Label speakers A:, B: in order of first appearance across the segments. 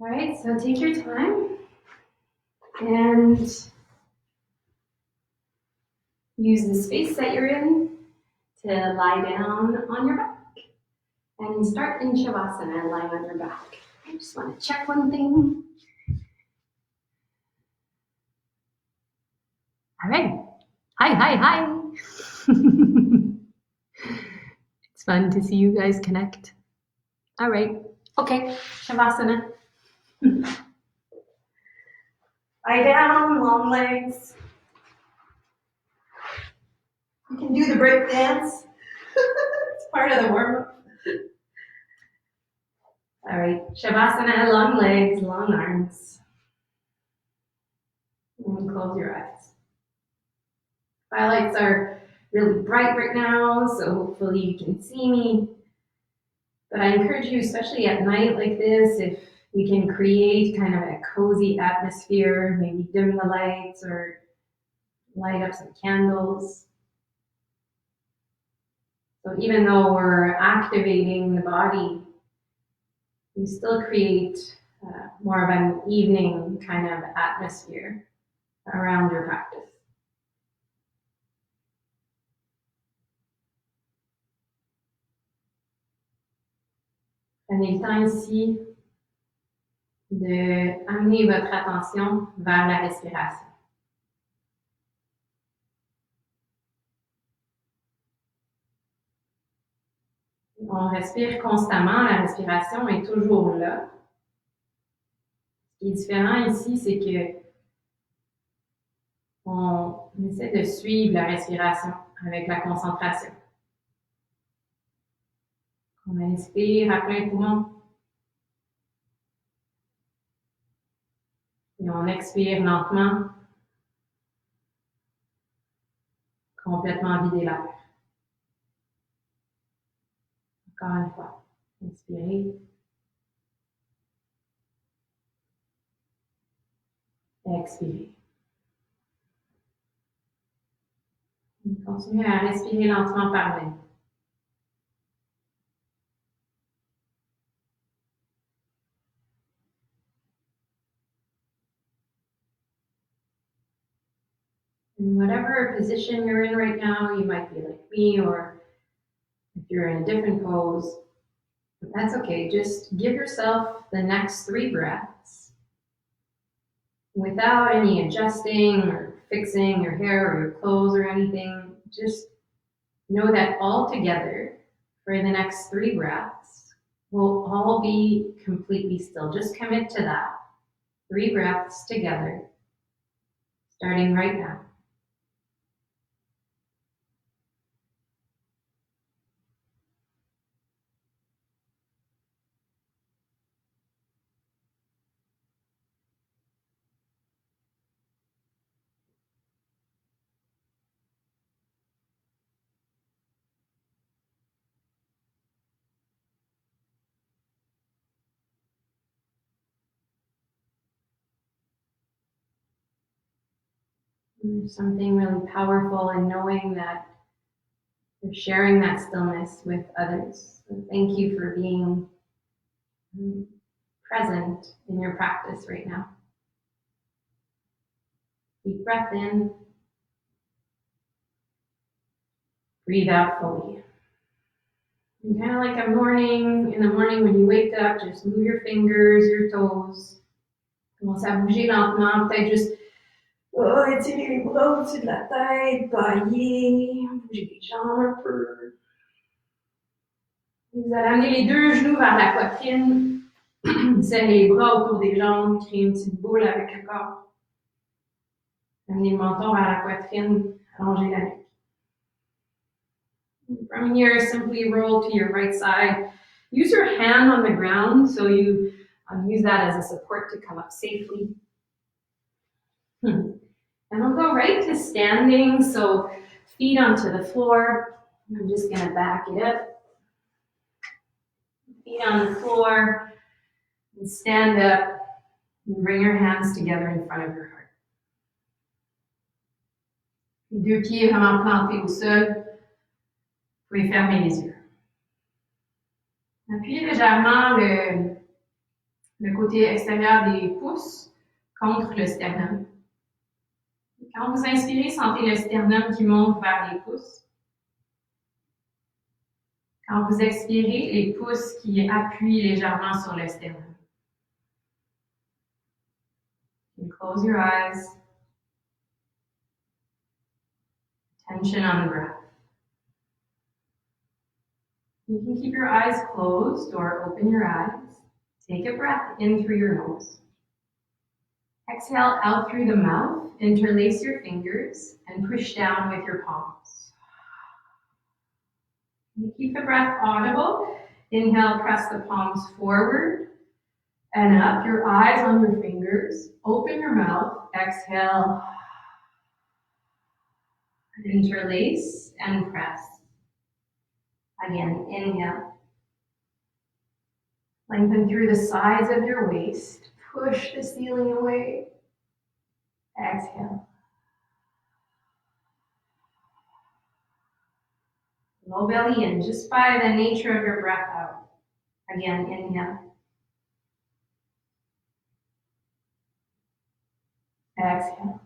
A: All right, so take your time and use the space that you're in to lie down on your back and start in Shavasana, lying on your back. I just want to check one thing. All right. Hi. It's fun to see you guys connect. All right. Okay, Shavasana. Lie down, long legs. You can do the break dance. It's part of the warm-up. All right, Shavasana, long legs, long arms. And close your eyes. Highlights are really bright right now, so hopefully you can see me. But I encourage you, especially at night like this, if you can create kind of a cozy atmosphere, maybe dim the lights or light up some candles. So even though we're activating the body, you still create more of an evening kind of atmosphere around your practice. Prenez le temps ici d'amener votre attention vers la respiration. On respire constamment, la respiration est toujours là. Ce qui est différent ici, c'est que on essaie de suivre la respiration avec la concentration. On inspire à plein poumon. Et on expire lentement, complètement vider l'air. Encore une fois, inspirez. Expirez. Et continuez à respirer lentement par le nez. In whatever position you're in right now, you might be like me, or if you're in a different pose, but that's okay. Just give yourself the next 3 breaths without any adjusting or fixing your hair or your clothes or anything. Just know that all together for the next 3 breaths, we'll all be completely still. Just commit to that. 3 breaths together, starting right now. There's something really powerful in knowing that you're sharing that stillness with others. So thank you for being present in your practice right now. Deep breath in. Breathe out fully. And kind of like in the morning when you wake up, just move your fingers, your toes. Commence à bouger lentement, peut-être juste étirer les bras au-dessus de la tête, bailler, bouger les jambes un peu. Vous allez amener les 2 genoux vers la poitrine, serrer les bras autour des jambes, créer une petite boule avec le corps. Amener le menton vers la poitrine, allonger la nuque. From here, simply roll to your right side. Use your hand on the ground so you use that as a support to come up safely. And we'll go right to standing, so feet onto the floor. I'm just going to back it up. Feet on the floor, and stand up, and bring your hands together in front of your heart. Les 2 pieds vraiment plantés au sol. Vous pouvez fermer les yeux. Appuyez légèrement le côté extérieur des pouces contre le sternum. Quand vous inspirez, sentez le sternum qui monte vers les pouces. Quand vous expirez, les pouces qui appuient légèrement sur le sternum. You close your eyes. Attention on the breath. You can keep your eyes closed or open your eyes. Take a breath in through your nose. Exhale out through the mouth. Interlace your fingers and push down with your palms. You keep the breath audible. Inhale, press the palms forward and up. Your eyes on your fingers. Open your mouth. Exhale. Interlace and press. Again, inhale. Lengthen through the sides of your waist. Push the ceiling away. Exhale. Low belly in, just by the nature of your breath out. Again, inhale. Exhale.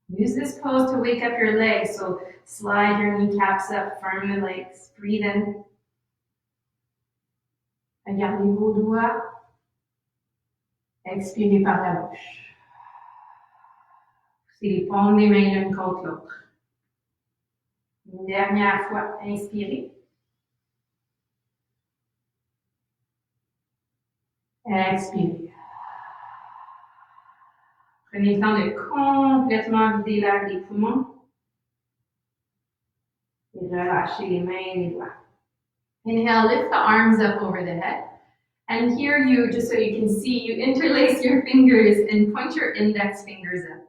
A: Use this pose to wake up your legs, so slide your kneecaps up, firm the legs, breathe in. Regardez vos doigts. Expirez par la bouche. Poussez les paumes des mains l'une contre l'autre. Une dernière fois, inspirez. Expirez. Prenez le temps de complètement vider l'air des poumons. Et relâchez les mains et les doigts. Inhale, lift the arms up over the head. And here you, just so you can see, you interlace your fingers and point your index fingers up.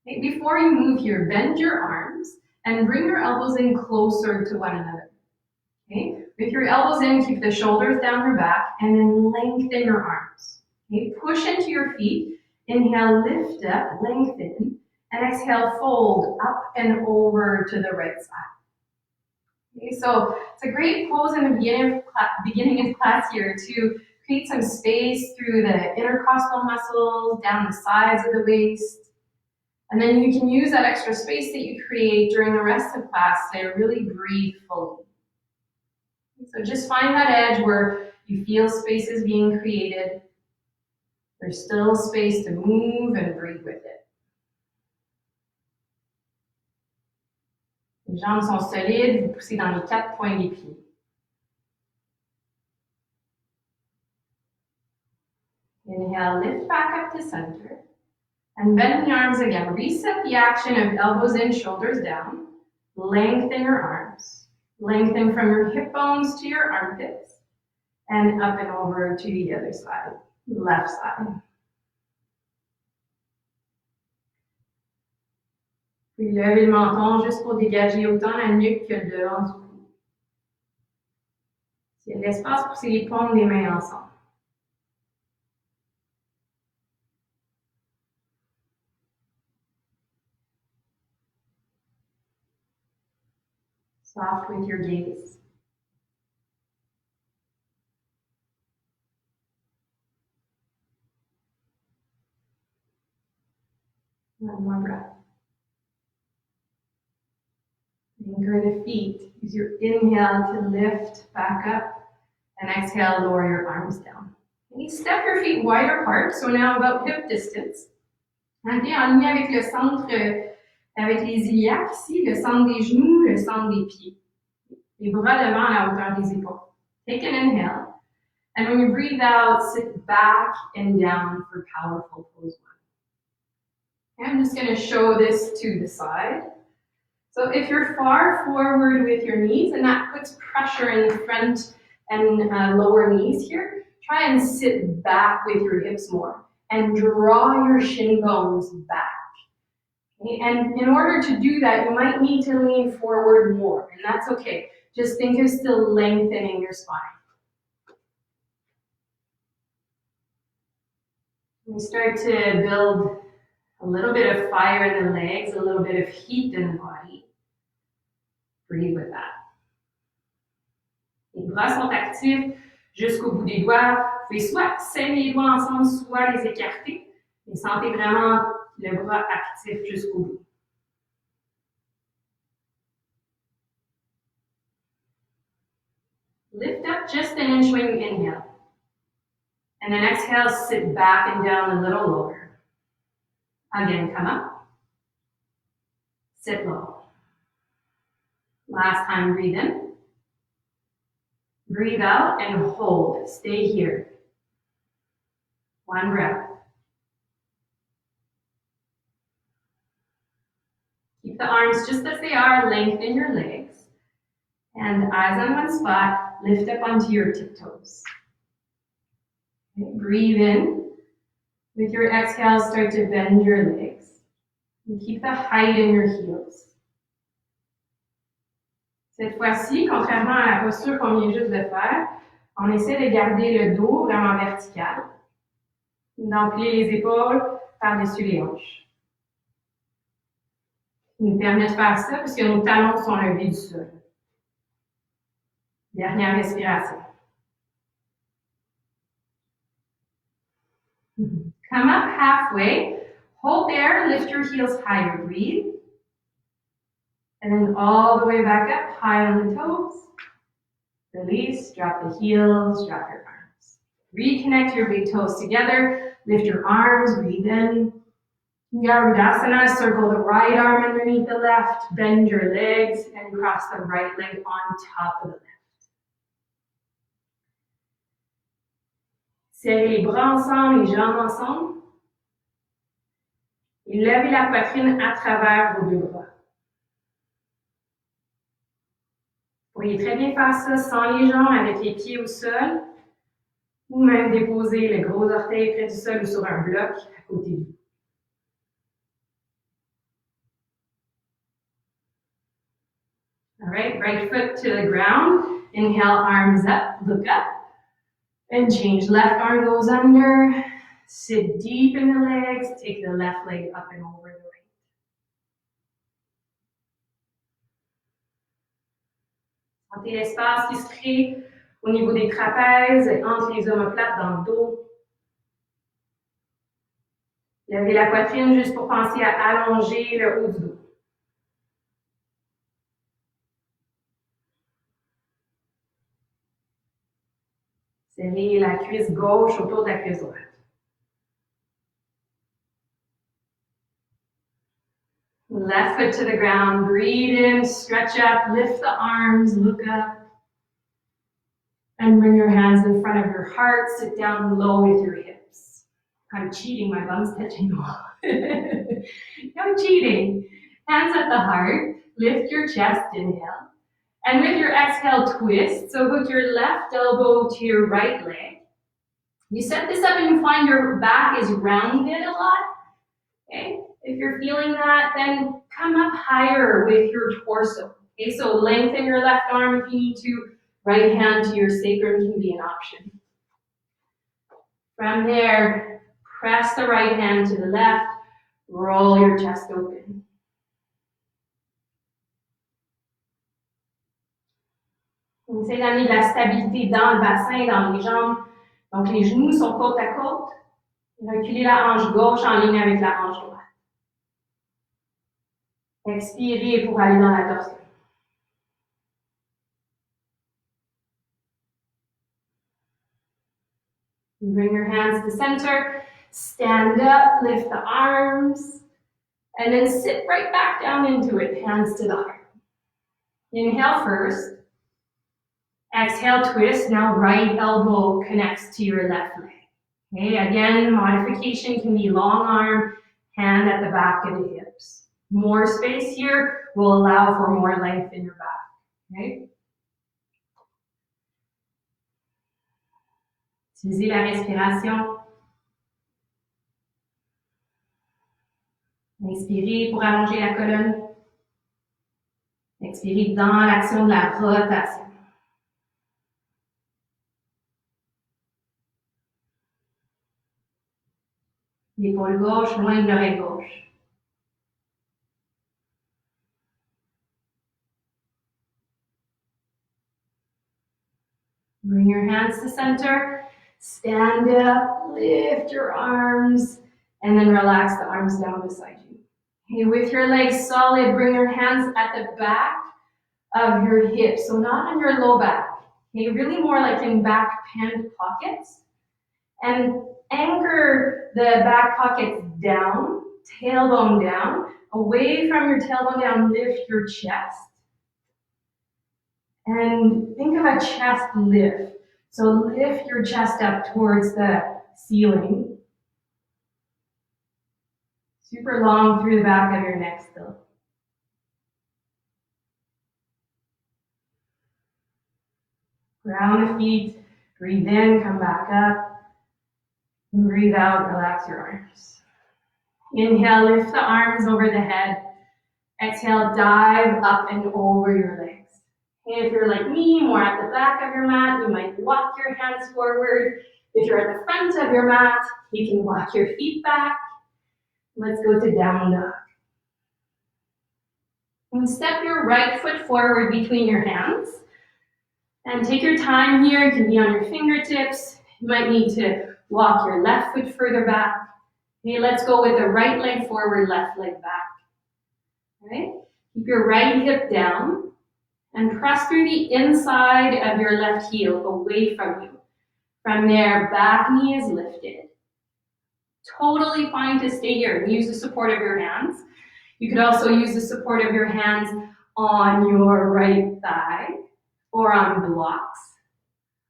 A: Okay, before you move here, bend your arms and bring your elbows in closer to one another. Okay, with your elbows in, keep the shoulders down your back and then lengthen your arms. Okay, push into your feet. Inhale, lift up, lengthen, and exhale, fold up and over to the right side. Okay, so it's a great pose in the beginning of class here to create some space through the intercostal muscles, down the sides of the waist. And then you can use that extra space that you create during the rest of class to really breathe fully. So just find that edge where you feel space is being created. There's still space to move and breathe with it. Les jambes sont solides, vous poussez dans les 4 points des pieds. Inhale, lift back up to center. And bend the arms again. Reset the action of elbows in, shoulders down. Lengthen your arms. Lengthen from your hip bones to your armpits. And up and over to the other side, left side. Puis levez le menton juste pour dégager autant la nuque que le devant du cou. S'il y a de l'espace, poussez les paumes des mains ensemble. Soft with your gaze. One more breath. Anchor the feet. Use your inhale to lift back up and exhale, lower your arms down. Okay, step your feet wider apart, so now about hip distance. Okay, en ligne avec le centre, avec les iliaques ici, le centre des genoux, le centre des pieds. Les bras devant à la hauteur des épaules. Take an inhale, and when you breathe out, sit back and down for powerful pose 1. Okay, I'm just going to show this to the side. So if you're far forward with your knees, and that puts pressure in the front and lower knees here, try and sit back with your hips more and draw your shin bones back. Okay? And in order to do that, you might need to lean forward more, and that's okay. Just think of still lengthening your spine. We start to build a little bit of fire in the legs, a little bit of heat in the body. Breathe with that. Les bras sont actifs. jusqu'au bout des doigts. Vous pouvez soit serrer les doigts ensemble, soit les écarter. Et sentez vraiment le bras actif jusqu'au bout. Lift up just an inch when you inhale. And then exhale, sit back and down a little lower. Again, come up. Sit low. Last time, breathe in. Breathe out and hold. Stay here. One breath. Keep the arms just as they are, lengthen your legs. And eyes on one spot, lift up onto your tiptoes. Okay, breathe in. With your exhale, start to bend your legs. And keep the height in your heels. Cette fois-ci, contrairement à la posture qu'on vient juste de faire, on essaie de garder le dos vraiment vertical. D'empiler les épaules par-dessus les hanches. Ça nous permet de faire ça parce que nos talons sont levés du sol. Dernière respiration. Come up halfway. Hold there. Lift your heels higher. Breathe. And then all the way back up, high on the toes. Release. Drop the heels. Drop your arms. Reconnect your big toes together. Lift your arms. Breathe in. Garudasana, circle the right arm underneath the left, bend your legs, and cross the right leg on top of the left. Serrez les bras ensemble, les jambes ensemble. Et levez la poitrine à travers vos deux bras. Vous pourriez très bien faire ça sans les jambes, avec les pieds au sol, ou même déposer le gros orteil près du sol ou sur un bloc à côté de vous. All right foot to the ground. Inhale, arms up, look up. And change. Left arm goes under. Sit deep in the legs. Take the left leg up and over the right. Sentez l'espace qui se crée au niveau des trapèzes et entre les omoplates dans le dos. Levez la poitrine juste pour penser à allonger le haut du dos. Serrez la cuisse gauche autour de la cuisse droite. Left foot to the ground. Breathe in, stretch up, lift the arms, look up. And bring your hands in front of your heart. Sit down low with your hips. I'm cheating, my bum's touching the wall. No cheating. Hands at the heart. Lift your chest, inhale. And with your exhale, twist. So hook your left elbow to your right leg. You set this up and you find your back is rounded a lot. Okay? If you're feeling that, then come up higher with your torso. Okay, so lengthen your left arm if you need to. Right hand to your sacrum can be an option. From there, press the right hand to the left. Roll your chest open. On essaie d'amener de la stabilité dans le bassin, dans les jambes. Donc, les genoux sont côte à côte. Reculez la hanche gauche en ligne avec la hanche droite. Expirez pour aller dans la torsion. Bring your hands to center. Stand up, lift the arms. And then sit right back down into it, hands to the heart. Inhale first. Exhale, twist. Now right elbow connects to your left leg. Okay, again, modification can be long arm, hand at the back of the hips. More space here will allow for more length in your back. Okay? Utilisez la respiration. Inspirez pour allonger la colonne. Expirez dans l'action de la rotation. L'épaule gauche loin de l'oreille gauche. Bring your hands to center. Stand up, lift your arms, and then relax the arms down beside you. Okay, with your legs solid, bring your hands at the back of your hips, so not on your low back. Okay, really more like in back pant pockets. And anchor the back pockets down, tailbone down, away from your tailbone down, lift your chest. And think of a chest lift. So lift your chest up towards the ceiling. Super long through the back of your neck still. Ground the feet, breathe in, come back up. Breathe out, relax your arms. Inhale, lift the arms over the head. Exhale, dive up and over your legs. And if you're like me, more at the back of your mat, you might walk your hands forward. If you're at the front of your mat, you can walk your feet back. Let's go to down dog. And step your right foot forward between your hands. And take your time here. You can be on your fingertips. You might need to walk your left foot further back. Okay, let's go with the right leg forward, left leg back. All right? Keep your right hip down and press through the inside of your left heel away from you. From there, back knee is lifted. Totally fine to stay here and use the support of your hands. You could also use the support of your hands on your right thigh or on blocks,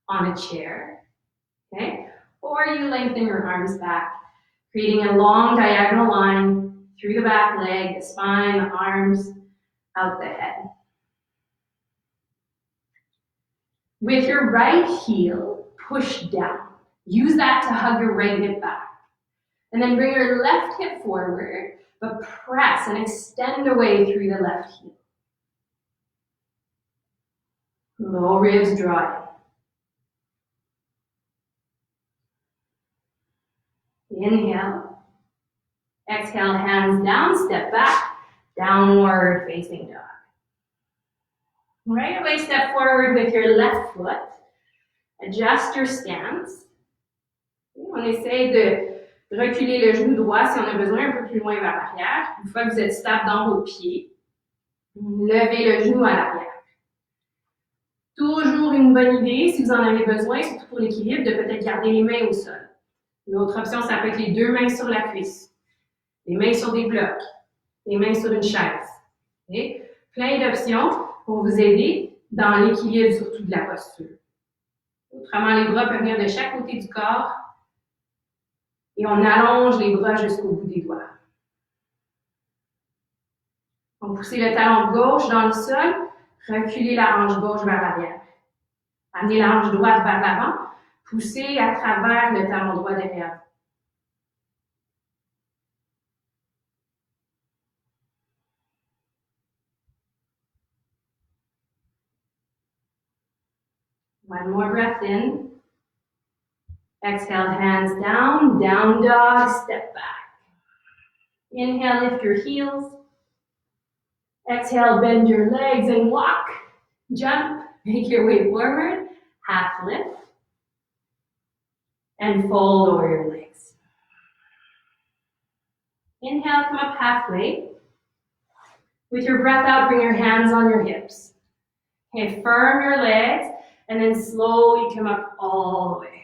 A: on a chair, okay? Or you lengthen your arms back, creating a long diagonal line through the back leg, the spine, the arms, out the head. With your right heel, push down. Use that to hug your right hip back. And then bring your left hip forward, but press and extend away through the left heel. Low ribs draw in. Inhale. Exhale, hands down, step back, downward facing dog. Right away, step forward with your left foot. Adjust your stance. On essaie de reculer le genou droit si on a besoin, un peu plus loin vers l'arrière. Une fois que vous êtes stable dans vos pieds, levez le genou à l'arrière. Toujours une bonne idée, si vous en avez besoin, surtout pour l'équilibre, de peut-être garder les mains au sol. L'autre option, ça peut être les deux mains sur la cuisse, les mains sur des blocs, les mains sur une chaise. Okay? Plein d'options pour vous aider dans l'équilibre, surtout de la posture. Autrement, les bras peuvent venir de chaque côté du corps et on allonge les bras jusqu'au bout des doigts. Donc, poussez le talon gauche dans le sol, reculez la hanche gauche vers l'arrière. Amenez la hanche droite vers l'avant, poussez à travers le talon droit derrière. One more breath in. Exhale, hands down, down dog, step back. Inhale, lift your heels. Exhale, bend your legs and walk. Jump, make your way forward, half lift. And fold over your legs. Inhale, come up halfway. With your breath out, bring your hands on your hips. Okay, firm your legs, and then slowly come up all the way.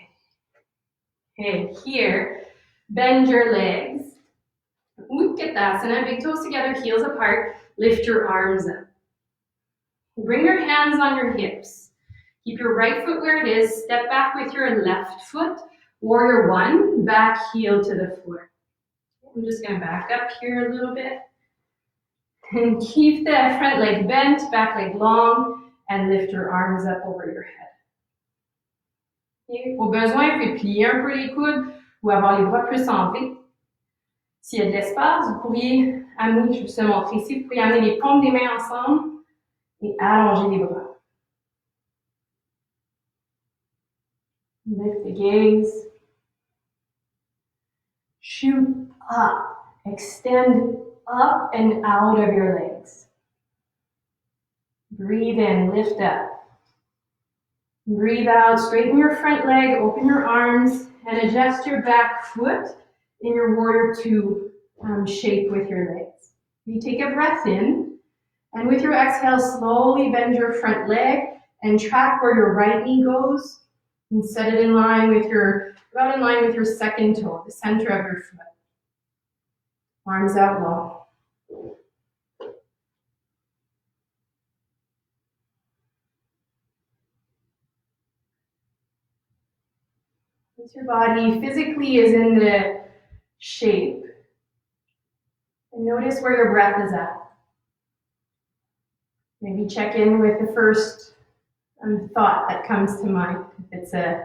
A: Okay, here, bend your legs. Utkatasana, big toes together, heels apart. Lift your arms up. Bring your hands on your hips. Keep your right foot where it is. Step back with your left foot. Warrior one, back heel to the floor. I'm just going to back up here a little bit. And keep the front leg bent, back leg long, and lift your arms up over your head. Okay. Au besoin, vous pouvez plier un peu les coudes ou avoir les bras plus en V. S'il y a de l'espace, vous pourriez amener, je vais juste te montrer ici, vous pourriez amener les paumes des mains ensemble et allonger les bras. Lift the gaze. Shoot up. Extend up and out of your legs. Breathe in, lift up. Breathe out, straighten your front leg, open your arms, and adjust your back foot in your warrior two shape with your legs. You take a breath in, and with your exhale, slowly bend your front leg and track where your right knee goes and set it in line with about in line with your second toe, the center of your foot. Arms out long. Once your body physically is in the shape, and notice where your breath is at. Maybe check in with the first thought that comes to mind. If it's a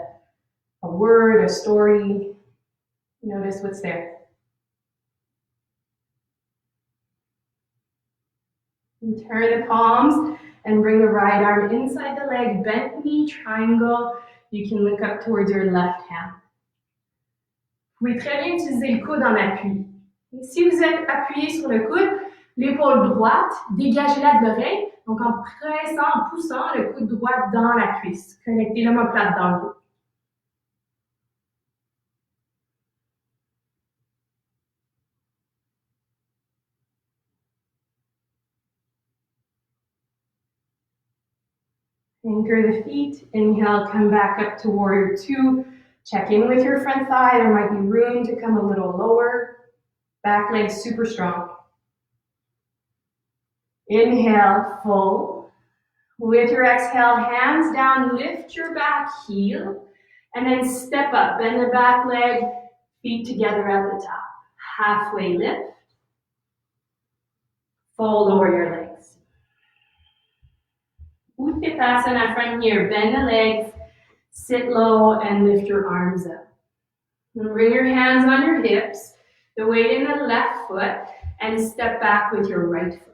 A: word, a story, notice what's there. And turn the palms and bring the right arm inside the leg, bent knee, triangle. You can look up towards your left hand. Vous pouvez très bien utiliser le coude en appui. Et si vous êtes appuyé sur le coude, l'épaule droite, dégagez-la de l'oreille. Donc en pressant, en poussant le coude droit dans la cuisse. Connectez l'omoplate dans le dos. Anchor the feet. Inhale, come back up to warrior two. Check in with your front thigh. There might be room to come a little lower. Back leg super strong. Inhale, full. With your exhale, hands down, lift your back heel. And then step up. Bend the back leg, feet together at the top. Halfway lift. Fold over your legs. Uttanasana from here. Bend the legs, sit low, and lift your arms up. And bring your hands on your hips, the weight in the left foot, and step back with your right foot.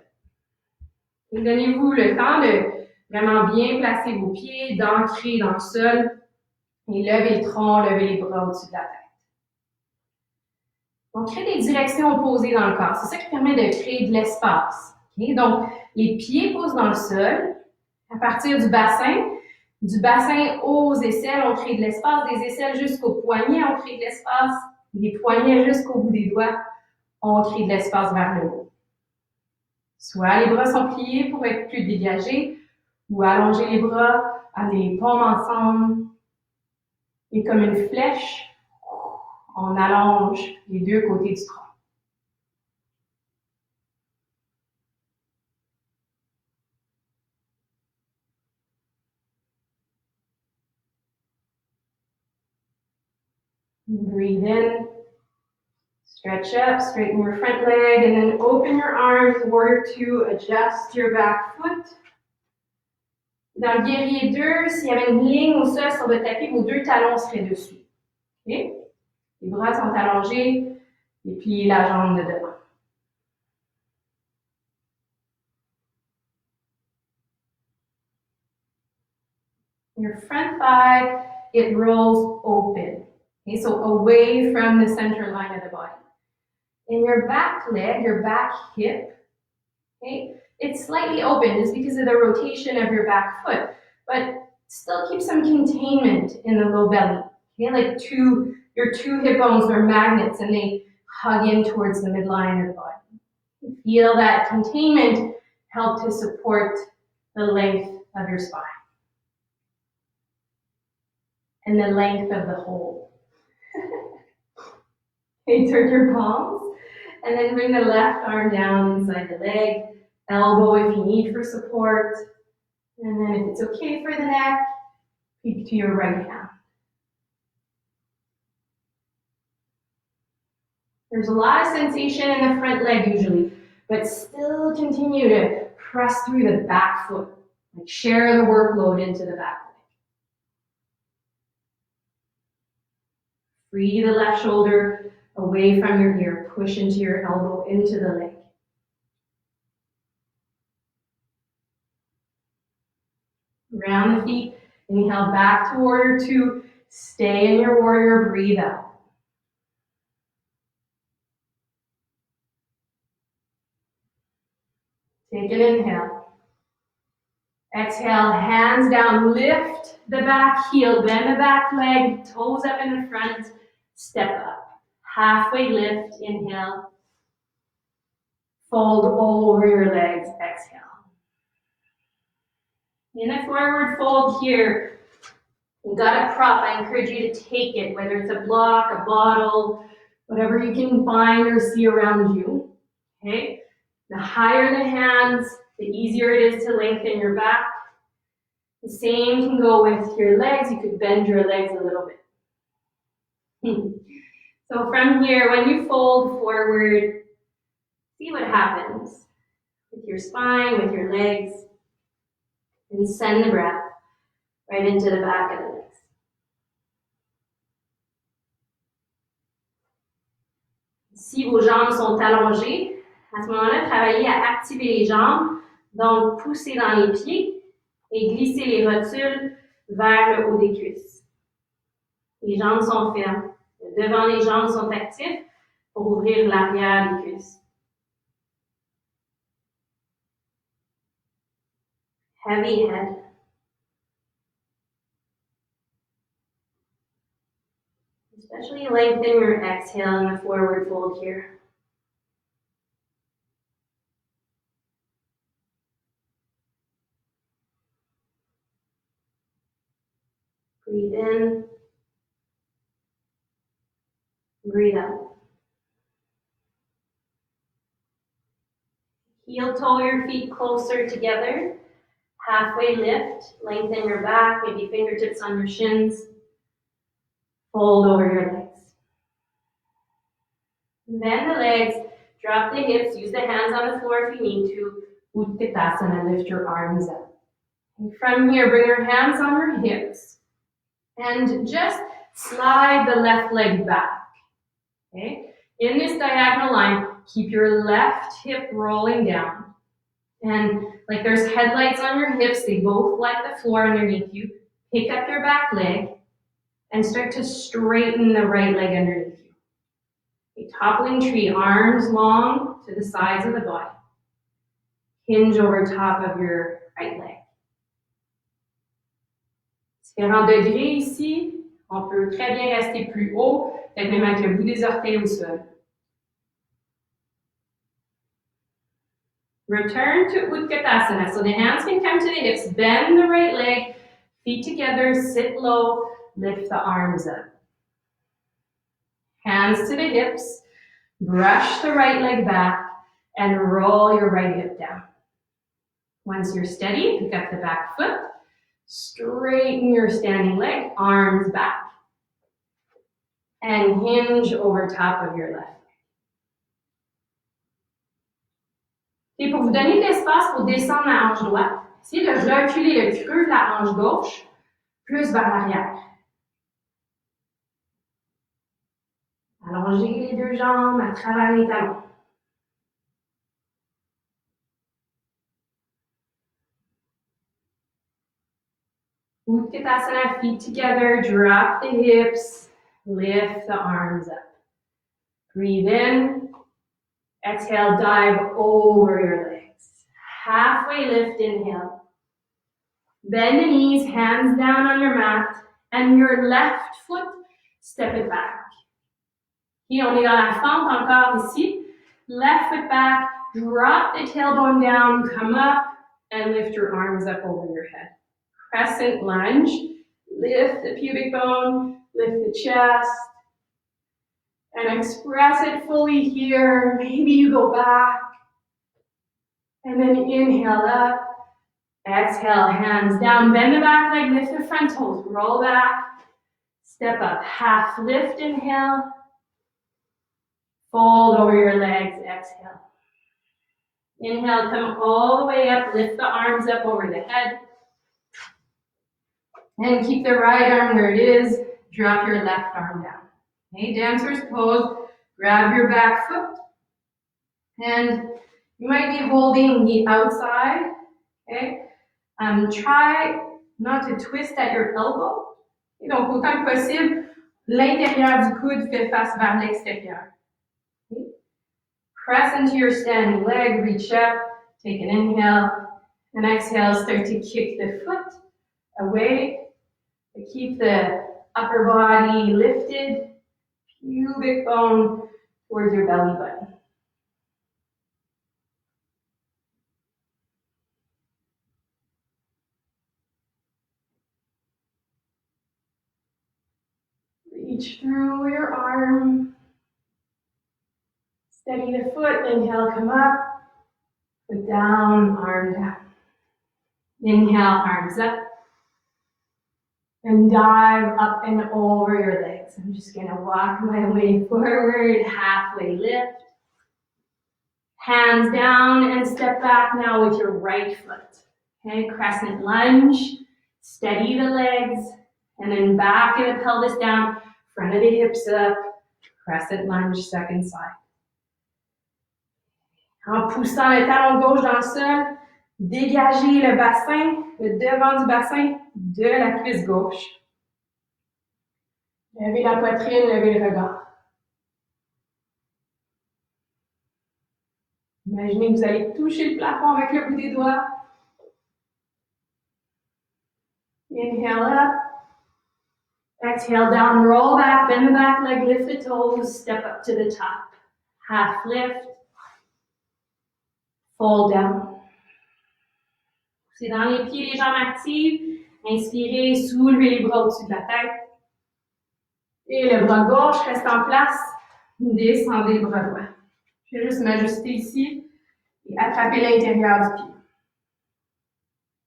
A: Et donnez-vous le temps de vraiment bien placer vos pieds, d'ancrer dans le sol, et levez le tronc, levez les bras au-dessus de la tête. On crée des directions opposées dans le corps. C'est ça qui permet de créer de l'espace. Okay? Donc, les pieds posent dans le sol. À partir du bassin aux aisselles, on crée de l'espace. Des aisselles jusqu'aux poignets, on crée de l'espace. Des poignets jusqu'au bout des doigts, on crée de l'espace vers le haut. Soit les bras sont pliés pour être plus dégagés, ou allonger les bras, amener les paumes ensemble. Et comme une flèche, on allonge les deux côtés du tronc. Breathe in, stretch up, straighten your front leg, and then open your arms, warrior two, adjust your back foot. Dans le guerrier 2, s'il y avait une ligne au sol sur le tapis, vos deux talons seraient dessus. Okay? Les bras sont allongés et pliez la jambe de devant. Your front thigh, it rolls open. Okay, so away from the center line of the body. In your back leg, your back hip, okay, it's slightly open just because of the rotation of your back foot, but still keep some containment in the low belly. Okay, like your two hip bones are magnets and they hug in towards the midline of the body. You feel that containment help to support the length of your spine and the length of the hole. Okay, turn your palms and then bring the left arm down inside the leg, elbow if you need for support, and then if it's okay for the neck, peek to your right hand. There's a lot of sensation in the front leg usually, but still continue to press through the back foot. Like share the workload into the back leg. Free the left shoulder away from your ear. Push into your elbow into the leg. Ground the feet. Inhale back to warrior two. Stay in your warrior. Breathe out. Take an inhale. Exhale, hands down, lift the back heel, bend the back leg, toes up in the front, step up. Halfway lift, inhale. Fold over your legs, exhale. In a forward fold here, you got a prop, I encourage you to take it, whether it's a block, a bottle, whatever you can find or see around you, okay? The higher the hands, the easier it is to lengthen your back. The same can go with your legs. You could bend your legs a little bit. So from here, when you fold forward, see what happens with your spine, with your legs, and send the breath right into the back of the legs. Si vos jambes sont allongées, à ce moment-là, travaillez à activer les jambes, donc pousser dans les pieds et glisser les rotules vers le haut des cuisses. Les jambes sont fermes. Le devant des jambes sont actifs pour ouvrir l'arrière des cuisses. Heavy head. Especially lengthen your exhale in the forward fold here. Breathe in. Breathe out. Heel toe your feet closer together. Halfway lift. Lengthen your back, maybe fingertips on your shins. Fold over your legs. Bend the legs, drop the hips, use the hands on the floor if you need to. Utkatasana, lift your arms up. And from here, bring your hands on your hips. And just slide the left leg back. Okay? In this diagonal line, keep your left hip rolling down. And like there's headlights on your hips, they both light the floor underneath you. Pick up your back leg and start to straighten the right leg underneath you. A toppling tree, arms long to the sides of the body. Hinge over top of your right leg. Différents degrés ici. On peut très bien rester plus haut, peut-être même avec le bout des orteils au sol. Return to Utkatasana. So the hands can come to the hips. Bend the right leg, feet together, sit low, lift the arms up. Hands to the hips, brush the right leg back, and roll your right hip down. Once you're steady, pick up the back foot, straighten your standing leg, arms back, and hinge over top of your left. Et pour vous donner de l'espace pour descendre la hanche droite, essayez de reculer le creux de la hanche gauche plus vers l'arrière. Allongez les deux jambes à travers les talons. Utkatasana, feet together, drop the hips, lift the arms up. Breathe in, exhale, dive over your legs. Halfway lift, inhale. Bend the knees, hands down on your mat, and your left foot, step it back. Okay, on est dans la fente encore ici. Left foot back, drop the tailbone down, come up, and lift your arms up over your head. Crescent lunge, lift the pubic bone, lift the chest, and express it fully here. Maybe you go back, and then inhale up, exhale, hands down, bend the back leg, lift the front toes, roll back, step up, half lift, inhale, fold over your legs, exhale. Inhale, come all the way up, lift the arms up over the head. And keep the right arm where it is, drop your left arm down. Okay, dancer's pose, grab your back foot. And you might be holding the outside, okay? Try not to twist at your elbow. Et donc, autant que possible, l'intérieur du coude fait face vers l'extérieur. Okay? Press into your standing leg, reach up, take an inhale, And exhale, start to kick the foot away. Keep the upper body lifted, pubic bone towards your belly button. Reach through your arm. Steady the foot. Inhale, come up. Foot down, arm down. Inhale, arms up. And dive up and over your legs. I'm just going to walk my way forward, halfway lift. Hands down and step back now with your right foot. Okay, crescent lunge. Steady the legs. And then back of the pelvis down, front of the hips up. Crescent lunge, second side. En poussant le talon gauche dans le sol, dégagez le bassin, le devant du bassin de la cuisse gauche. Levez la poitrine, levez le regard. Imaginez que vous allez toucher le plafond avec le bout des doigts. Inhale up. Exhale down, roll back, bend the back leg, lift the toes, step up to the top. Half lift. Fold down. C'est dans les pieds, les jambes actives. Inspirez, soulevez les bras au-dessus de la tête. Et le bras gauche reste en place. Descendez le bras droit. Je vais juste m'ajuster ici et attraper l'intérieur du pied.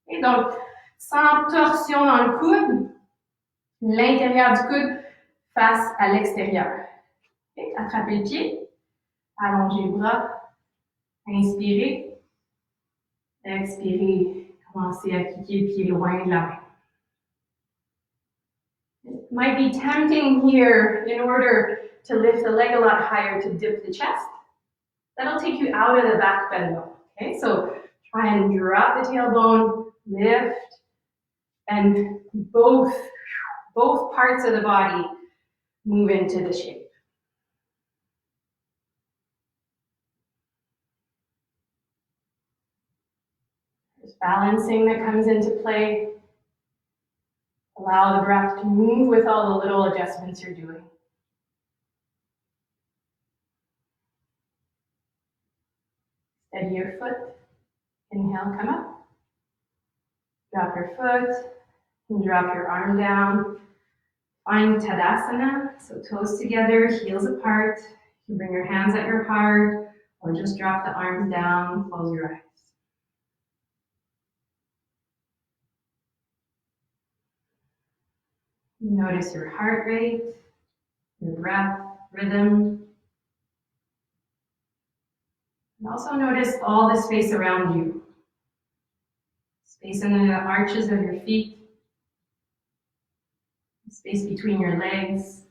A: Et donc, sans torsion dans le coude, l'intérieur du coude face à l'extérieur. Okay. Attrapez le pied, allongez le bras, inspirez, expirez, commencez à kicker le pied loin de la main. It might be tempting here in order to lift the leg a lot higher to dip the chest. That'll take you out of the back bend though. Okay, so try and drop the tailbone, lift, and both parts of the body move into the shape. There's balancing that comes into play. Allow the breath to move with all the little adjustments you're doing. Steady your foot. Inhale, come up. Drop your foot and drop your arm down. Find Tadasana, so toes together, heels apart. You can bring your hands at your heart or just drop the arms down, close your eyes. Notice your heart rate, your breath, rhythm. And also notice all the space around you. Space in the arches of your feet. Space between your legs.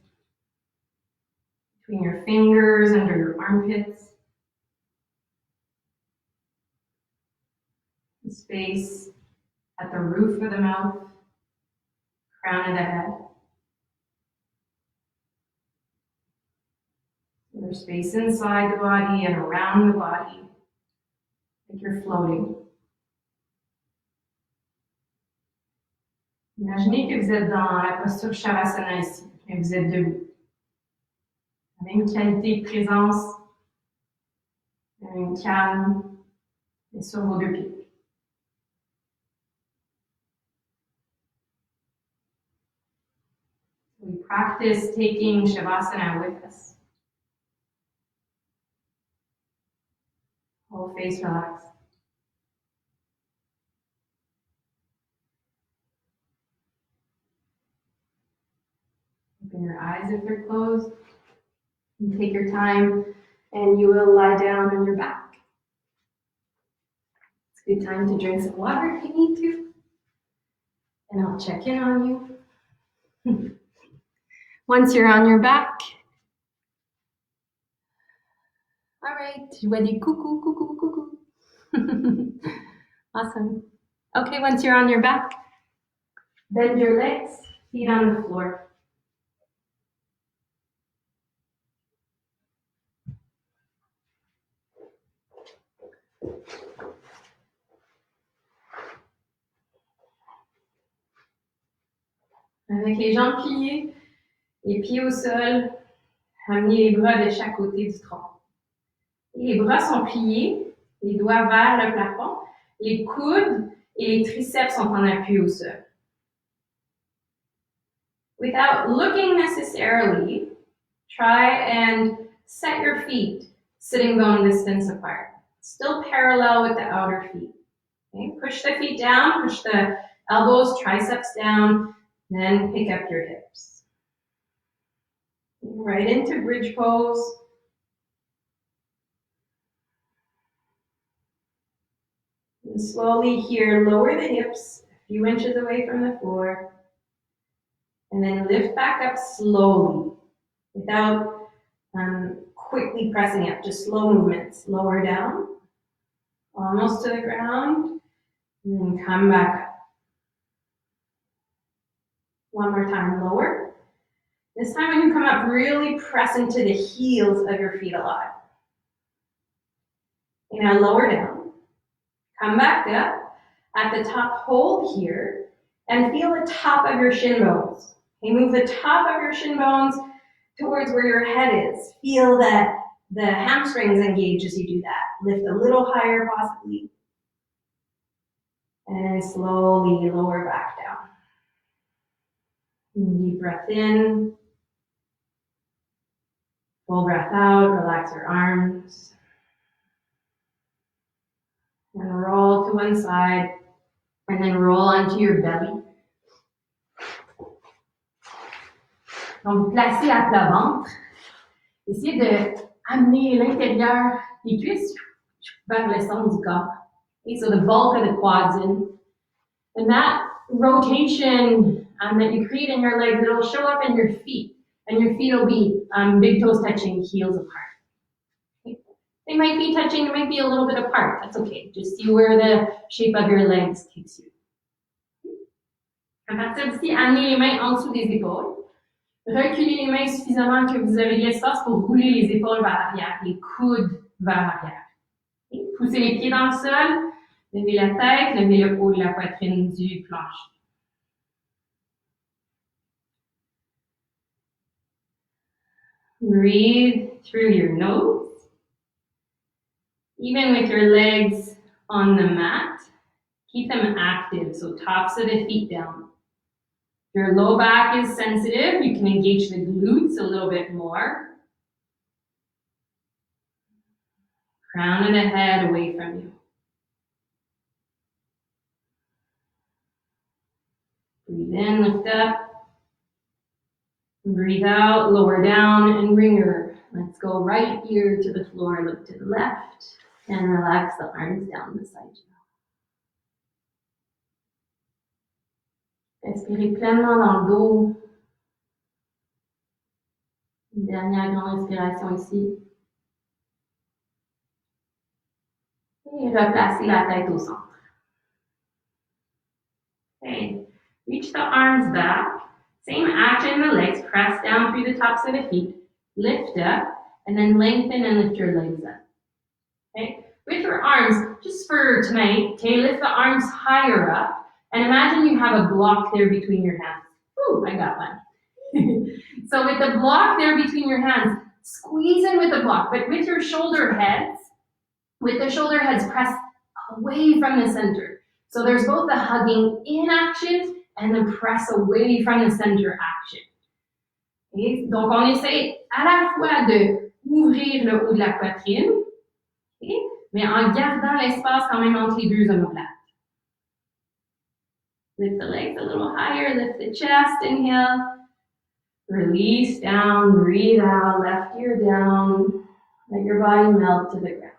A: Between your fingers, under your armpits. The space at the roof of the mouth. Crown of the head. There's space inside the body and around the body, like you're floating. Imaginez que vous êtes dans la posture Shavasana ici, et vous êtes debout. La même qualité de présence, la même calme, et sur vos deux pieds. We practice taking Shavasana with us. Whole face relaxed. Open your eyes if they're closed. You take your time and you will lie down on your back. It's a good time to drink some water if you need to. And I'll check in on you. Once you're on your back. All right, je vois des coucou, coucou, coucou. Awesome. Okay, once you're on your back, bend your legs, feet on the floor. Avec les jambes pliées, les pieds au sol, amenez les bras de chaque côté du tronc. Et les bras sont pliés, les doigts vers le plafond, les coudes et les triceps sont en appui au sol. Without looking necessarily, try and set your feet sitting bone distance apart, still parallel with the outer feet. Okay? Push the feet down, push the elbows, triceps down, then pick up your hips. Right into bridge pose. And slowly here, lower the hips a few inches away from the floor. And then lift back up slowly without quickly pressing up, just slow movements. Lower down, almost to the ground, and then come back up. One more time, lower. This time when you come up, really press into the heels of your feet a lot. And now lower down, come back up. At the top, hold here, and feel the top of your shin bones. Okay, move the top of your shin bones towards where your head is. Feel that the hamstrings engage as you do that. Lift a little higher possibly. And slowly lower back down. Deep breath in. Full breath out. Relax your arms. And roll to one side. And then roll onto your belly. Donc, vous placez à plat ventre. Essayez d'amener l'intérieur des cuisses vers le centre du corps. Okay, so the bulk of the quads in. And that rotation that you create in your legs, it'll show up in your feet. And your feet will be big toes touching, heels apart. Okay. They might be touching, they might be a little bit apart. That's okay. Just see where the shape of your legs takes you. À partir d'ici, amenez les mains en dessous des épaules. Reculez les mains suffisamment que vous avez de l'espace pour rouler les épaules vers l'arrière, les coudes vers l'arrière. Okay. Poussez les pieds dans le sol, levez la tête, levez le haut de la poitrine du plancher. Breathe through your nose. Even with your legs on the mat, keep them active, so tops of the feet down. If your low back is sensitive, you can engage the glutes a little bit more. Crown of the head away from you. Breathe in, lift up. Breathe out, lower down, and ringer. Let's go right ear to the floor, look to the left, and relax the arms down beside you. Respirez pleinement dans le dos. Une dernière grande respiration ici. Et replacez la tête au centre. Okay, reach the arms back. Same action in the legs. Press down through the tops of the feet. Lift up, and then lengthen and lift your legs up. Okay, with your arms, just for tonight, okay, lift the arms higher up. And imagine you have a block there between your hands. Ooh, I got one. So with the block there between your hands, squeeze in with the block, but with your shoulder heads, press away from the center. So there's both the hugging in action and the press away from the center action. Okay? Donc on essaie à la fois de ouvrir le haut de la poitrine, okay? Mais en gardant l'espace quand même entre les deux omoplates. Lift the legs a little higher, lift the chest, inhale. Release down, breathe out, left ear down. Let your body melt to the ground.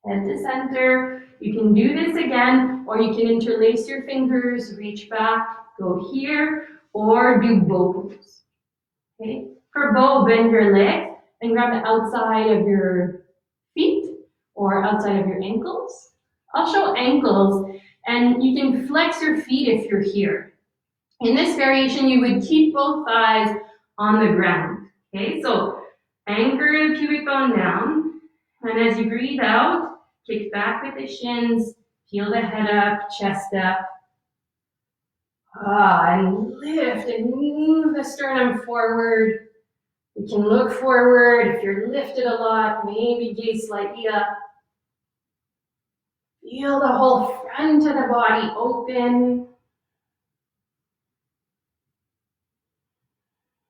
A: Head to center. You can do this again, or you can interlace your fingers, reach back, go here, or do bow pose. Okay? For bow, bend your legs and grab the outside of your feet or outside of your ankles. I'll show ankles, and you can flex your feet if you're here. In this variation, you would keep both thighs on the ground. Okay, so anchor the pubic bone down, and as you breathe out, Kick back with the shins, peel the head up, chest up. And lift and move the sternum forward. You can look forward. If you're lifted a lot, maybe gaze slightly up. Feel the whole front of the body open.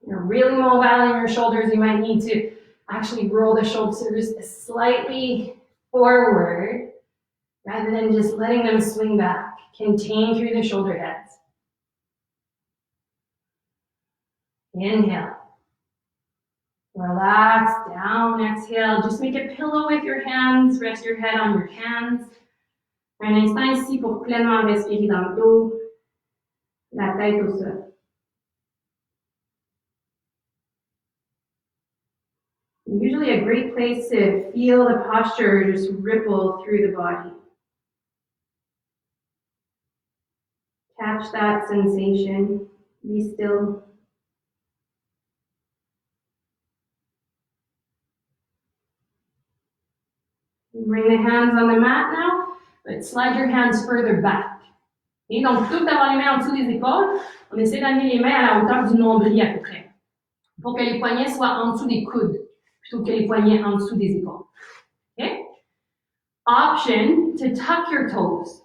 A: You're really mobile in your shoulders. You might need to actually roll the shoulders slightly forward rather than just letting them swing back. Contain through the shoulder heads. Inhale. Relax down, exhale. Just make a pillow with your hands. Rest your head on your hands. Un instant ici pour pleinement respirer dans le dos, la tête au sol. Usually a great place to feel the posture just ripple through the body. Catch that sensation. Be still. Bring the hands on the mat now, but slide your hands further back. Et donc, plutôt que d'avoir les mains en dessous des épaules, on essaie d'amener les mains à la hauteur du nombril à peu près, pour que les poignets soient en dessous des coudes, plutôt que les poignets en dessous des épaules. Okay? Option to tuck your toes.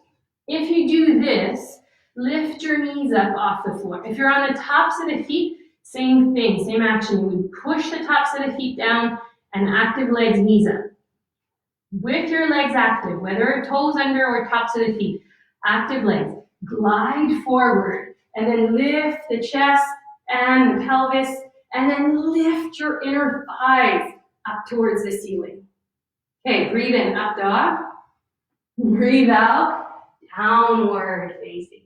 A: If you do this, lift your knees up off the floor. If you're on the tops of the feet, same thing, same action. You would push the tops of the feet down and active legs, knees up. With your legs active, whether toes under or tops of the feet, active legs, glide forward and then lift the chest and the pelvis and then lift your inner thighs up towards the ceiling. Okay, breathe in, up dog. Breathe out, downward facing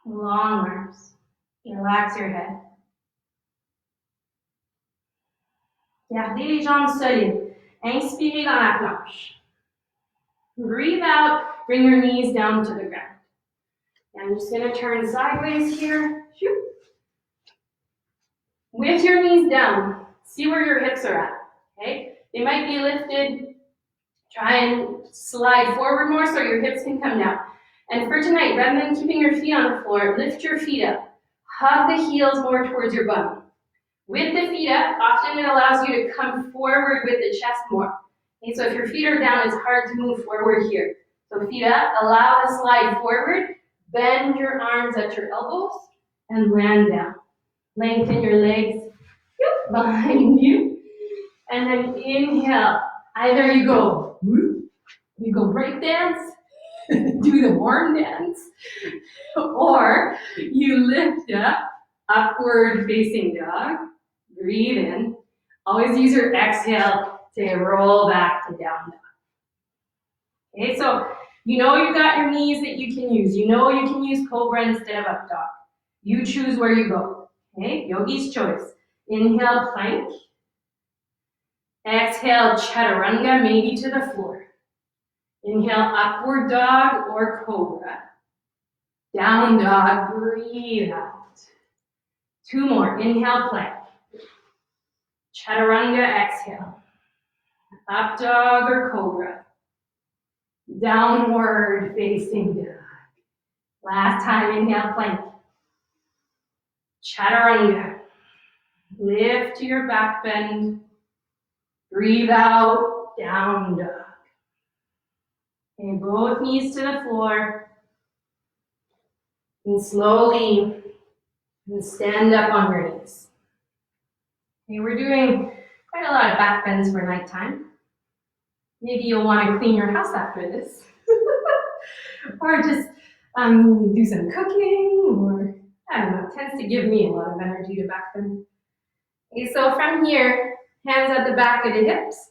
A: dog. Long arms. Relax your head. Gardez les jambes solides. Inspirez dans la planche. Breathe out, bring your knees down to the ground. I'm just going to turn sideways here. With your knees down, see where your hips are at. Okay? They might be lifted. Try and slide forward more so your hips can come down. And for tonight, rather than keeping your feet on the floor, lift your feet up. Hug the heels more towards your bum. With the feet up, often it allows you to come forward with the chest more. Okay, so if your feet are down, it's hard to move forward here. So feet up, allow the slide forward, bend your arms at your elbows, and land down. Lengthen your legs behind you. And then inhale. Either you go break dance, do the warm dance, or you lift up, upward facing dog. Breathe in. Always use your exhale to roll back to down dog. Okay, so you know you've got your knees that you can use. You know you can use cobra instead of up dog. You choose where you go. Okay, yogi's choice. Inhale, plank. Exhale, chaturanga, maybe to the floor. Inhale, upward dog or cobra. Down dog, breathe out. Two more. Inhale, plank. Chaturanga, exhale. Up dog or cobra. Downward facing dog. Last time, inhale, plank. Chaturanga. Lift to your back bend. Breathe out, down dog. Okay, both knees to the floor. And slowly stand up on your knees. Okay, we're doing quite a lot of back bends for nighttime. Maybe you'll want to clean your house after this. Or just do some cooking, or I don't know, it tends to give me a lot of energy to back bend. Okay, so from here, hands at the back of the hips.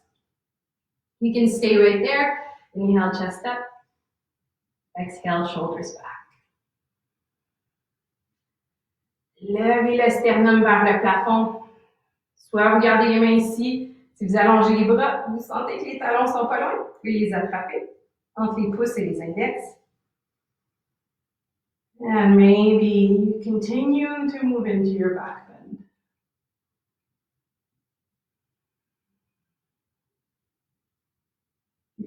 A: You can stay right there. Inhale, chest up. Exhale, shoulders back. Levez le sternum vers le plafond. Soit vous gardez les mains ici. Si vous allongez les bras, vous sentez que les talons sont pas loin, vous pouvez les attraper entre les pouces et les index. And maybe you continue to move into your back bend.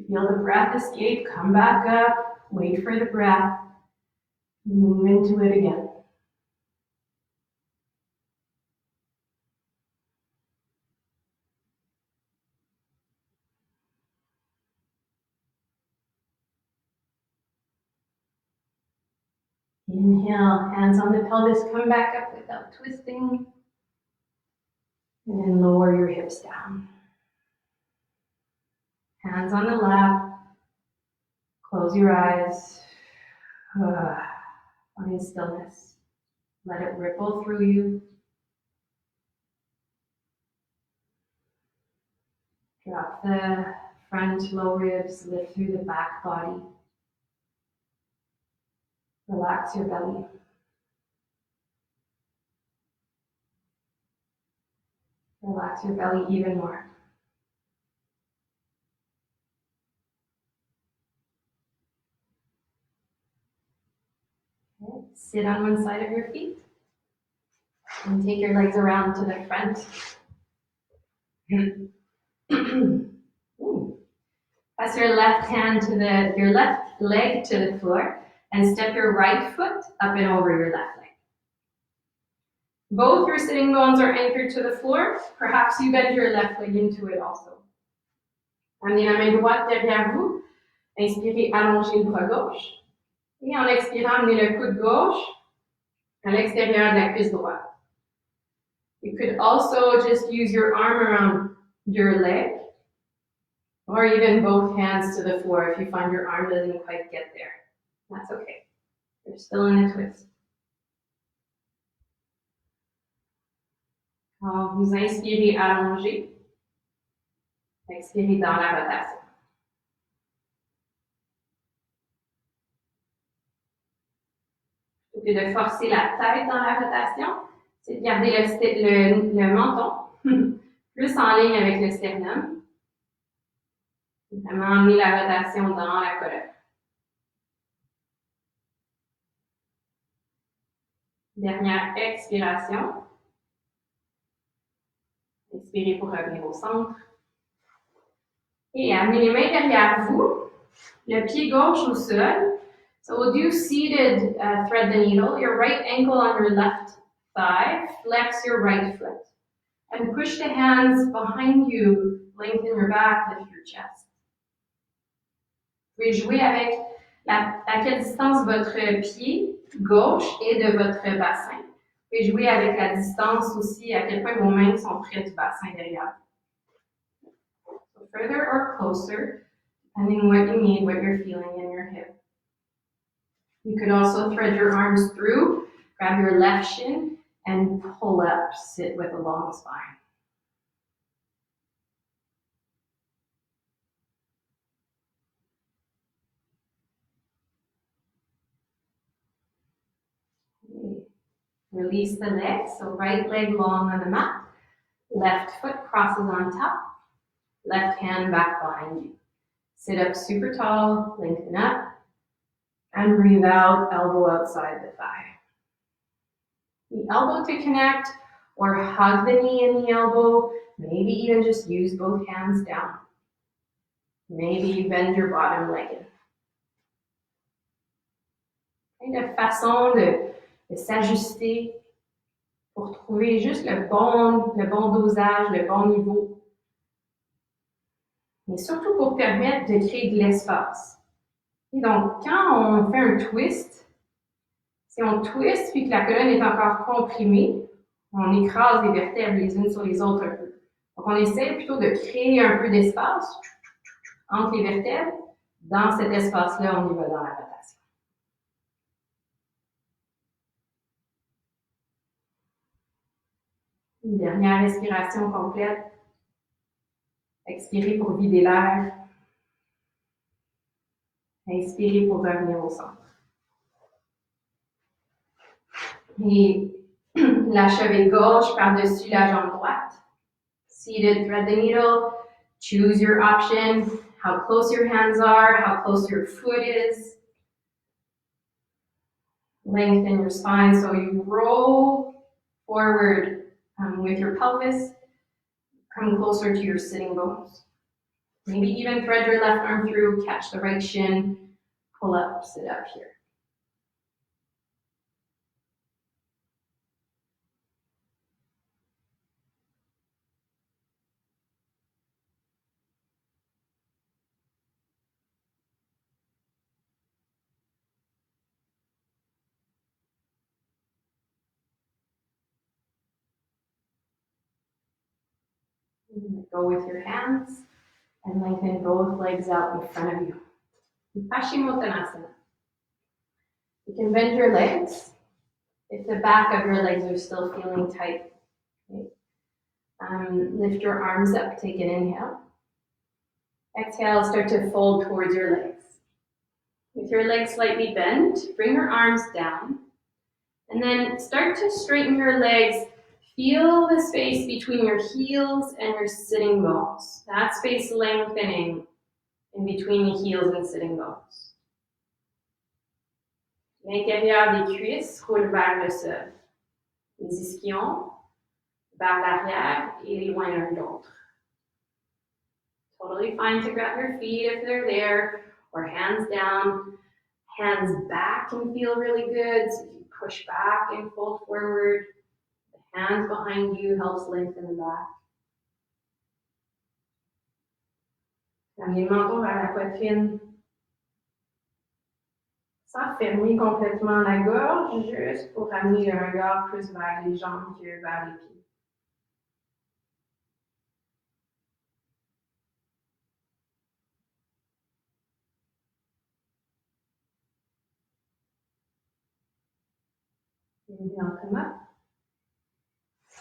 A: You feel the breath escape, come back up, wait for the breath, move into it again. Inhale, hands on the pelvis, come back up without twisting. And then lower your hips down. Hands on the lap. Close your eyes. Find stillness. Let it ripple through you. Drop the front low ribs, lift through the back body. Relax your belly. Relax your belly even more. Okay. Sit on one side of your feet and take your legs around to the front. Pass your left hand to your left leg to the floor and step your right foot up and over your left leg. Both your sitting bones are anchored to the floor. Perhaps you bend your left leg into it also. Amenez la main droite derrière vous. Inspirez, allongez le bras gauche. Et en expirant, amenez le coude gauche à l'extérieur de la cuisse droite. You could also just use your arm around your leg, or even both hands to the floor if you find your arm doesn't quite get there. That's okay. You're still in a twist. Quand vous inspirez, allongez. Expirez dans la rotation. Plutôt que de forcer la tête dans la rotation, c'est de garder le menton plus en ligne avec le sternum. Vraiment emmener la rotation dans la colonne. Dernière expiration. Inspirez pour revenir au centre. Et amenez les mains derrière vous. Le pied gauche au sol. So we'll do seated thread the needle. Your right ankle on your left thigh. Flex your right foot. And push the hands behind you. Lengthen your back, lift your chest. Vous pouvez jouer avec à quelle distance votre pied gauche est de votre bassin. Vous pouvez jouer avec la distance aussi, à quel point vos mains sont près du bassin derrière. So further or closer, depending what you need, what you're feeling in your hip. You could also thread your arms through, grab your left shin, and pull up, sit with a long spine. Release the legs, so right leg long on the mat, left foot crosses on top, left hand back behind you. Sit up super tall, lengthen up, and breathe out, elbow outside the thigh. The elbow to connect, or hug the knee and the elbow, maybe even just use both hands down. Maybe bend your bottom leg in. Une façon de s'ajuster pour trouver juste le bon dosage, le bon niveau. Mais surtout pour permettre de créer de l'espace. Et donc, quand on fait un twist, si on twist puis que la colonne est encore comprimée, on écrase les vertèbres les unes sur les autres un peu. Donc, on essaie plutôt de créer un peu d'espace entre les vertèbres. Dans cet espace-là, on y va dans la rotation. Une dernière respiration complète. Expirez pour vider l'air. Inspirez pour revenir au centre. Et la cheville gauche par-dessus la jambe droite. Seated, thread the needle. Choose your option. How close your hands are, how close your foot is. Lengthen your spine so you roll forward with your pelvis. Come closer to your sitting bones. Maybe even thread your left arm through, catch the right shin, pull up, sit up here. Go with your hands and lengthen both legs out in front of you. Paschimottanasana. You can bend your legs if the back of your legs are still feeling tight. Okay. Lift your arms up, take an inhale. Exhale, start to fold towards your legs. With your legs slightly bent, bring your arms down. And then start to straighten your legs. Feel the space between your heels and your sitting bones. That space lengthening in between the heels and sitting bones. L'intérieur des cuisses roule vers le sol. Les ischions vers l'arrière et loin l'un de l'autre. Totally fine to grab your feet if they're there, or hands down. Hands back can feel really good, so if you push back and fold forward, the hands behind you helps lengthen the back. Amenez le menton vers la poitrine. Sans fermer complètement la gorge, juste pour amener le regard plus vers les jambes que vers les pieds. Inhale, come up.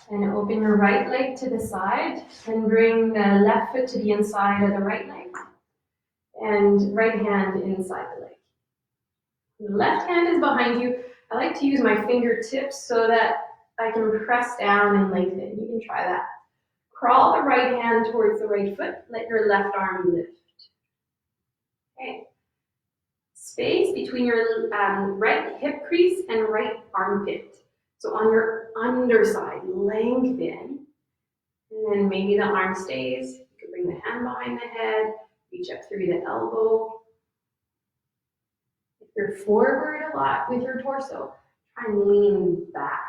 A: And open your right leg to the side and bring the left foot to the inside of the right leg and right hand inside the leg. The left hand is behind you. I like to use my fingertips so that I can press down and lengthen. You can try that. Crawl the right hand towards the right foot. Let your left arm lift. Okay. Space between your right hip crease and right armpit. So on your underside, lengthen. And then maybe the arm stays. You can bring the hand behind the head, reach up through the elbow. If you're forward a lot with your torso, try and lean back.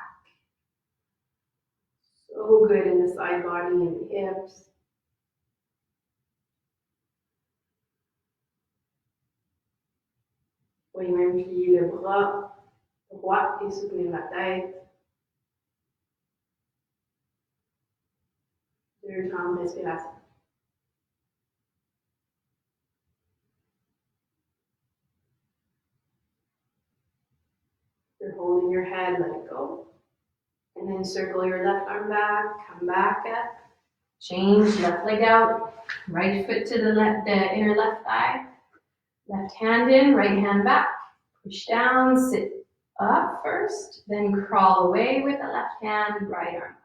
A: So good in the side body and the hips. Vous pouvez même plier le bras droit et soutenir la tête. 2 temps de respiration. You're holding your head, let it go. And then circle your left arm back, come back up. Change, left leg out, right foot to the inner left thigh. Left hand in, right hand back. Push down, sit up first, then crawl away with the left hand, right arm up.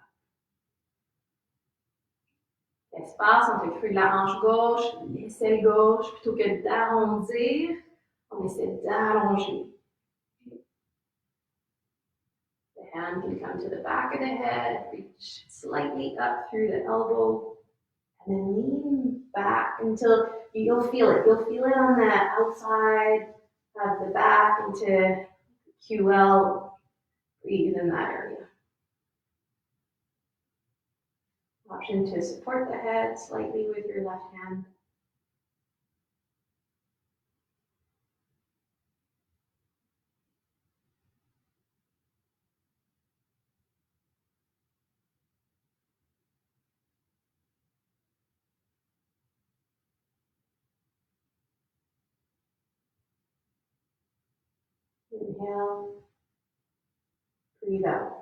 A: Espace entre le creux de la hanche gauche, l'aisselle gauche, plutôt que d'arrondir, on essaie d'allonger. The hand can come to the back of the head, reach slightly up through the elbow, and then lean back until you'll feel it. You'll feel it on the outside of the back into QL. Breathe in that area. Option to support the head slightly with your left hand. Inhale, breathe out.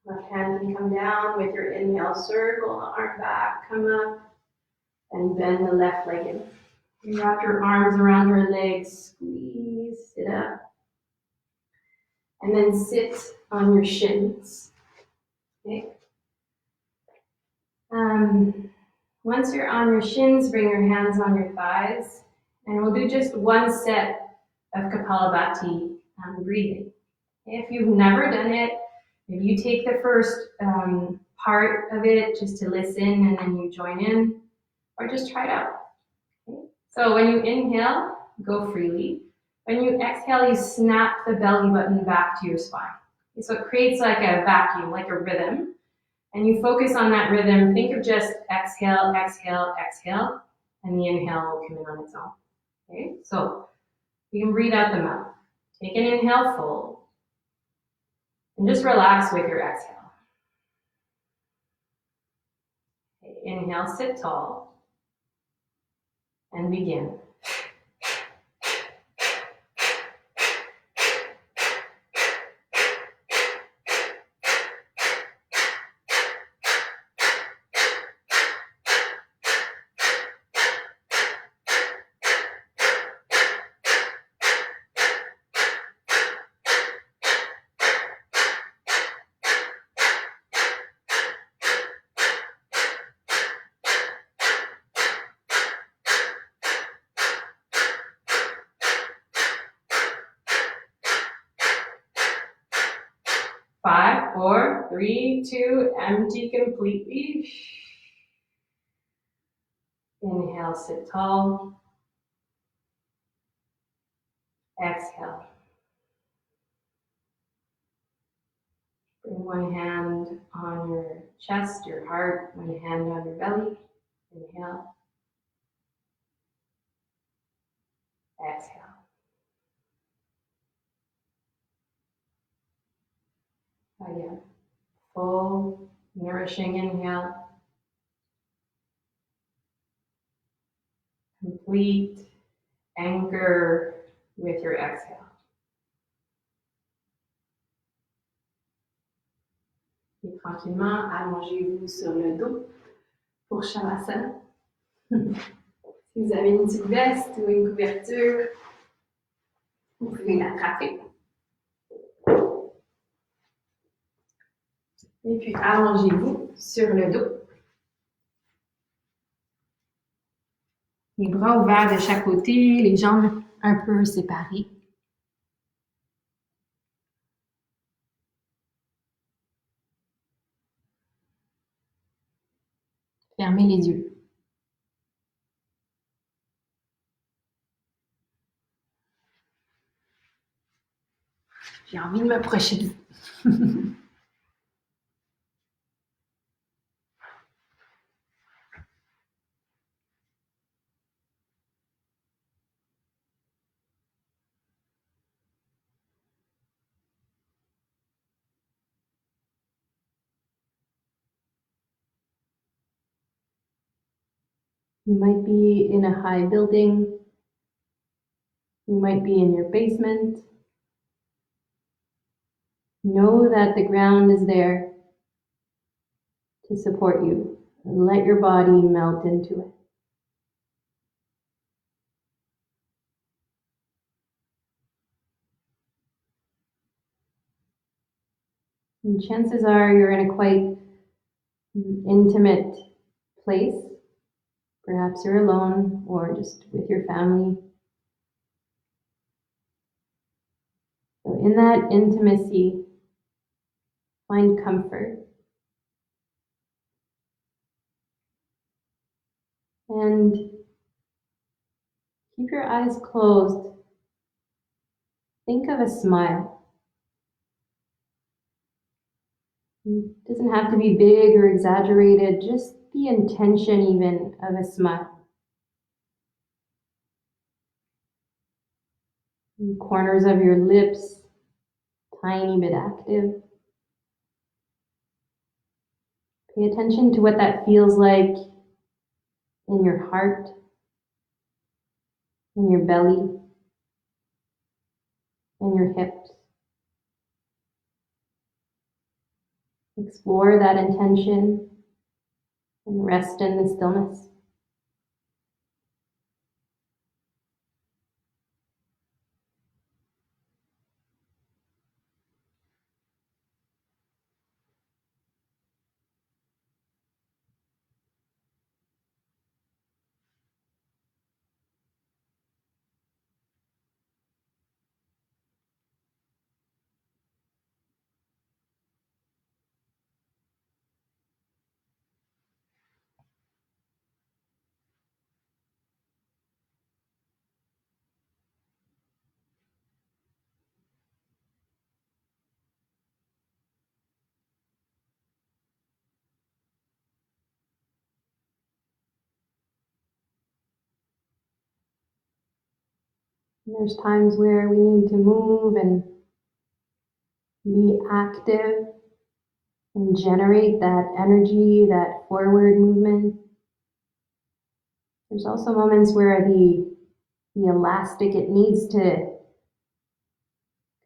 A: Left hand can come down with your inhale, circle the arm back, come up, and bend the left leg in. You wrap your arms around your legs, squeeze, sit up, and then sit on your shins. Okay. Once you're on your shins, bring your hands on your thighs, and we'll do just one set of Kapalabhati breathing. If you've never done it, maybe you take the first part of it just to listen and then you join in, or just try it out. So when you inhale, go freely. When you exhale, you snap the belly button back to your spine. So it creates like a vacuum, like a rhythm. And you focus on that rhythm. Think of just exhale, exhale, exhale, and the inhale will come in on its own. Okay, so you can breathe out the mouth. Take an inhale full, and just relax with your exhale. Okay, inhale, sit tall, and begin. Five, four, three, two, empty completely. Inhale, sit tall. Exhale. Bring one hand on your chest, your heart, one hand on your belly. Inhale. Exhale. Again. Full, nourishing inhale. Complete anchor with your exhale. Et tranquillement, allongez-vous sur le dos pour Shavasana. Si vous avez une petite veste ou une couverture, vous pouvez l'attraper. Et puis allongez-vous sur le dos. Les bras ouverts de chaque côté, les jambes un peu séparées. Fermez les yeux. J'ai envie de m'approcher de vous. You might be in a high building. You might be in your basement. Know that the ground is there to support you. Let your body melt into it. And chances are you're in a quite intimate place. Perhaps you're alone or just with your family. So in that intimacy, find comfort. And keep your eyes closed. Think of a smile. It doesn't have to be big or exaggerated, just the intention even of a smile. The corners of your lips, tiny bit active. Pay attention to what that feels like in your heart, in your belly, in your hips. Explore that intention and rest in the stillness. And there's times where we need to move and be active and generate that energy, that forward movement. There's also moments where the elastic, it needs to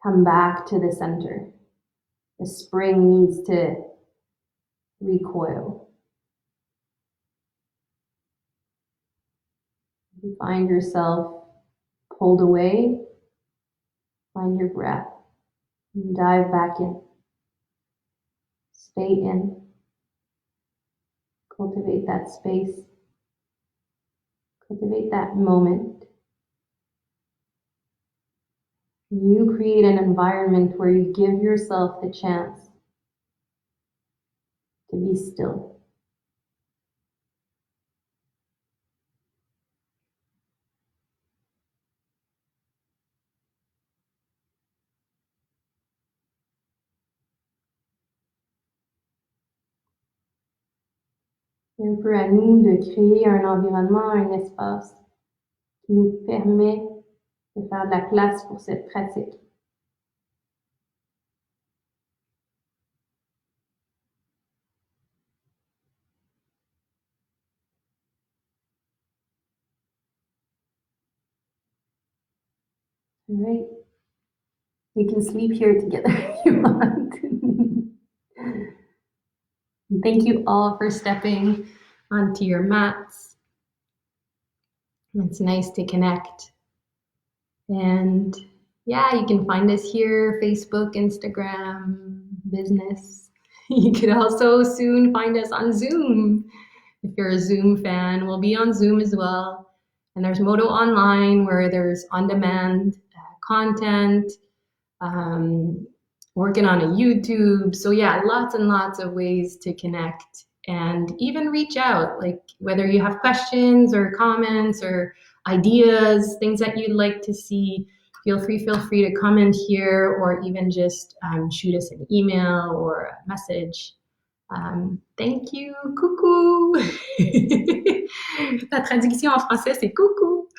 A: come back to the center. The spring needs to recoil. You find yourself pulled away, find your breath, and dive back in. Stay in. Cultivate that space. Cultivate that moment. You create an environment where you give yourself the chance to be still. C'est un peu à nous de créer un environnement, un espace qui nous permet de faire de la place pour cette pratique. All right. We can sleep here together if you want. Thank you all for stepping onto your mats. It's nice to connect. And yeah, you can find us here, Facebook, Instagram, business. You could also soon find us on Zoom. If you're a Zoom fan, we'll be on Zoom as well. And there's Modo Online where there's on-demand content, working on a YouTube. So yeah, lots and lots of ways to connect and even reach out, like whether you have questions or comments or ideas, things that you'd like to see, feel free to comment here or even just shoot us an email or a message. Thank you, coucou. La traduction en français, c'est coucou.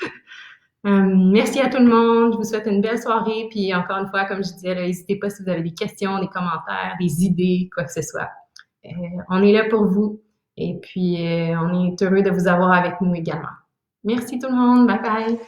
A: Merci à tout le monde. Je vous souhaite une belle soirée. Puis encore une fois, comme je disais, n'hésitez pas si vous avez des questions, des commentaires, des idées, quoi que ce soit. On est là pour vous. Et puis, on est heureux de vous avoir avec nous également. Merci tout le monde. Bye bye.